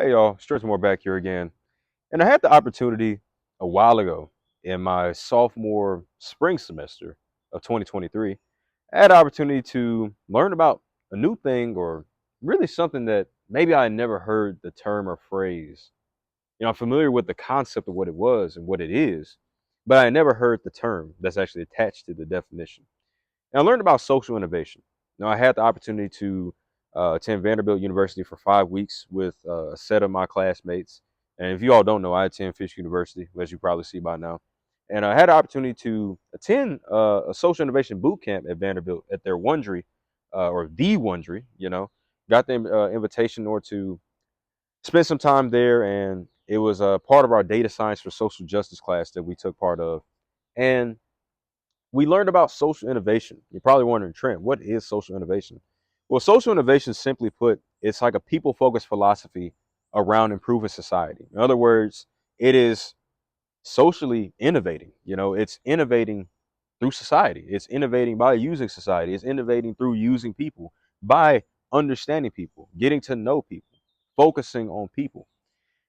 Hey y'all, More back here again. And I had the opportunity a while ago in my sophomore spring semester of 2023. I had the opportunity to learn about a new thing or really something that maybe I had never heard the term or phrase. I'm familiar with the concept of what it was and what it is, but I never heard the term that's actually attached to the definition. And I learned about social innovation. I had the opportunity to attend Vanderbilt University for 5 weeks with a set of my classmates. And if you all don't know, I attend Fisk University, as you probably see by now. And I had the opportunity to attend a social innovation boot camp at Vanderbilt at their Wondery, or the Wondery. Got the invitation in order to spend some time there, and it was a part of our data science for social justice class that we took part of. And we learned about social innovation. You're probably wondering, Trent, what is social innovation? Well, social innovation, simply put, it's like a people focused philosophy around improving society. In other words, it is socially innovating. It's innovating through society, it's innovating by using society, it's innovating through using people, by understanding people, getting to know people, focusing on people.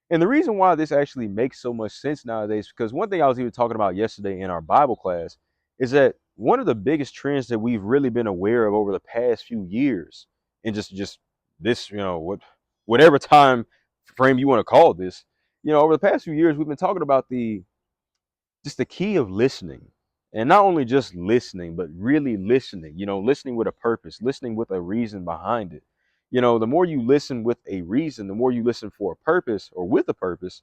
And the reason why this actually makes so much sense nowadays, because one thing I was even talking about yesterday in our Bible class is that one of the biggest trends that we've really been aware of over the past few years, and just this, whatever time frame you want to call this, over the past few years, we've been talking about the key of listening. And not only just listening, but really listening, listening with a purpose, listening with a reason behind it. The more you listen with a reason, the more you listen for a purpose or with a purpose,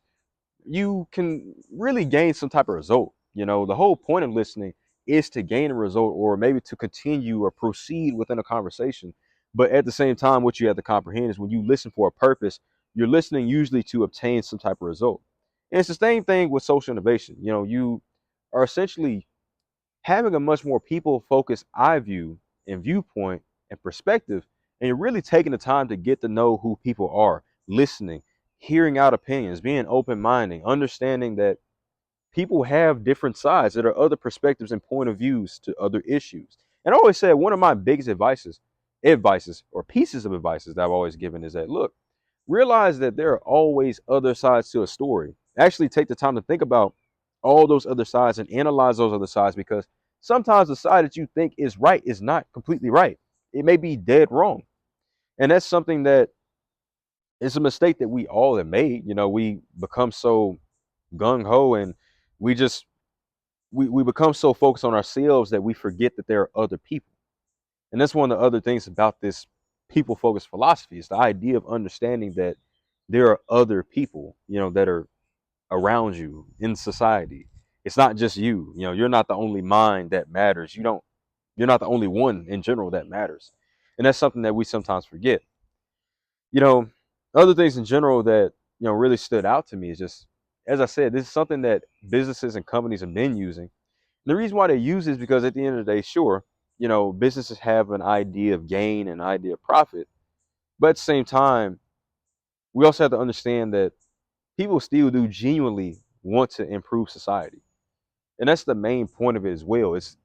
you can really gain some type of result. The whole point of listening is to gain a result, or maybe to continue or proceed within a conversation. But at the same time, what you have to comprehend is when you listen for a purpose, you're listening usually to obtain some type of result. And it's the same thing with social innovation. You are essentially having a much more people focused eye view and viewpoint and perspective, and you're really taking the time to get to know who people are, listening, hearing out opinions, being open minded, understanding that people have different sides, that are other perspectives and point of views to other issues. And I always say one of my biggest advices or pieces of advices that I've always given is that, look, realize that there are always other sides to a story. Actually take the time to think about all those other sides and analyze those other sides, because sometimes the side that you think is right is not completely right. It may be dead wrong. And that's something that is a mistake that we all have made. We become so gung ho, and we just we become so focused on ourselves that we forget that there are other people. And that's one of the other things about this people focused philosophy, is the idea of understanding that there are other people, that are around you in society. It's not just you. You're not the only mind that matters. You're not the only one in general that matters. And that's something that we sometimes forget. You know, Other things in general that, really stood out to me is just, as I said, this is something that businesses and companies have been using. And the reason why they use it is because at the end of the day, sure, businesses have an idea of gain and an idea of profit. But at the same time, we also have to understand that people still do genuinely want to improve society. And that's the main point of it as well. It's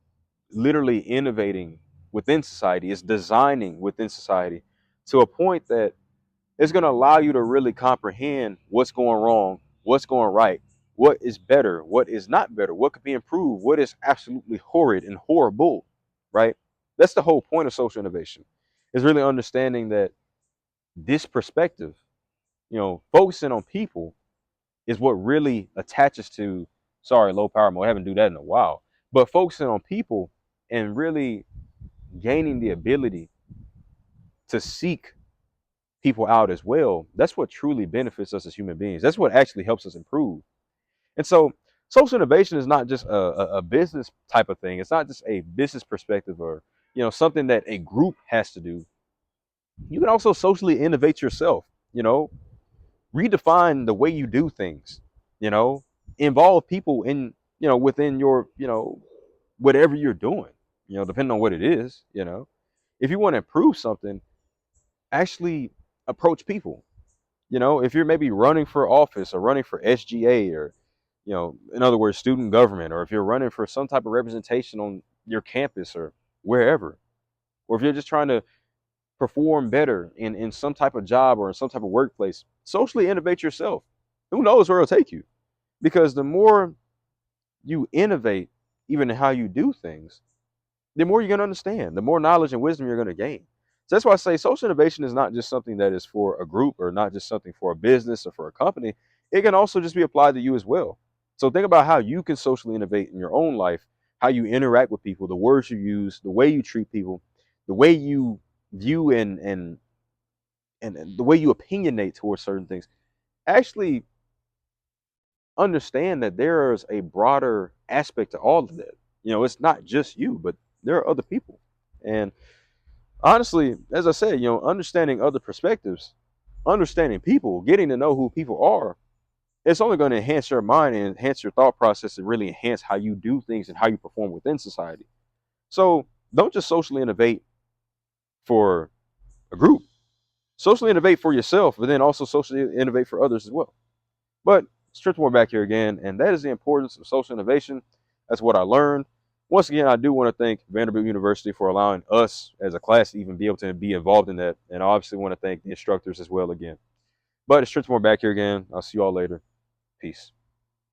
literally innovating within society, it's designing within society to a point that it's going to allow you to really comprehend what's going wrong, what's going right, what is better, what is not better, what could be improved, what is absolutely horrid and horrible, right? That's the whole point of social innovation, is really understanding that this perspective, focusing on people, is what really attaches to, sorry, low power mode. I haven't do that in a while, but focusing on people and really gaining the ability to seek people out as well. That's what truly benefits us as human beings. That's what actually helps us improve. And so social innovation is not just a business type of thing. It's not just a business perspective, or, something that a group has to do. You can also socially innovate yourself, you know, redefine the way you do things, you know, involve people in, within your, whatever you're doing, depending on what it is, if you want to improve something, actually approach people. If you're maybe running for office or running for SGA, or, in other words, student government, or if you're running for some type of representation on your campus or wherever, or if you're just trying to perform better in some type of job or in some type of workplace, socially innovate yourself. Who knows where it'll take you? Because the more you innovate, even in how you do things, the more you're going to understand, the more knowledge and wisdom you're going to gain. So that's why I say social innovation is not just something that is for a group or not just something for a business or for a company. It can also just be applied to you as well. So think about how you can socially innovate in your own life, how you interact with people, the words you use, the way you treat people, the way you view and the way you opinionate towards certain things. Actually understand that there is a broader aspect to all of that. It's not just you, but there are other people. And honestly, as I said, understanding other perspectives, understanding people, getting to know who people are, it's only going to enhance your mind and enhance your thought process and really enhance how you do things and how you perform within society. So don't just socially innovate for a group, socially innovate for yourself, but then also socially innovate for others as well. But Strickmore back here again, and that is the importance of social innovation. That's what I learned. Once again, I do want to thank Vanderbilt University for allowing us as a class to even be able to be involved in that. And I obviously want to thank the instructors as well again. But it's Strickmore back here again. I'll see you all later. Peace.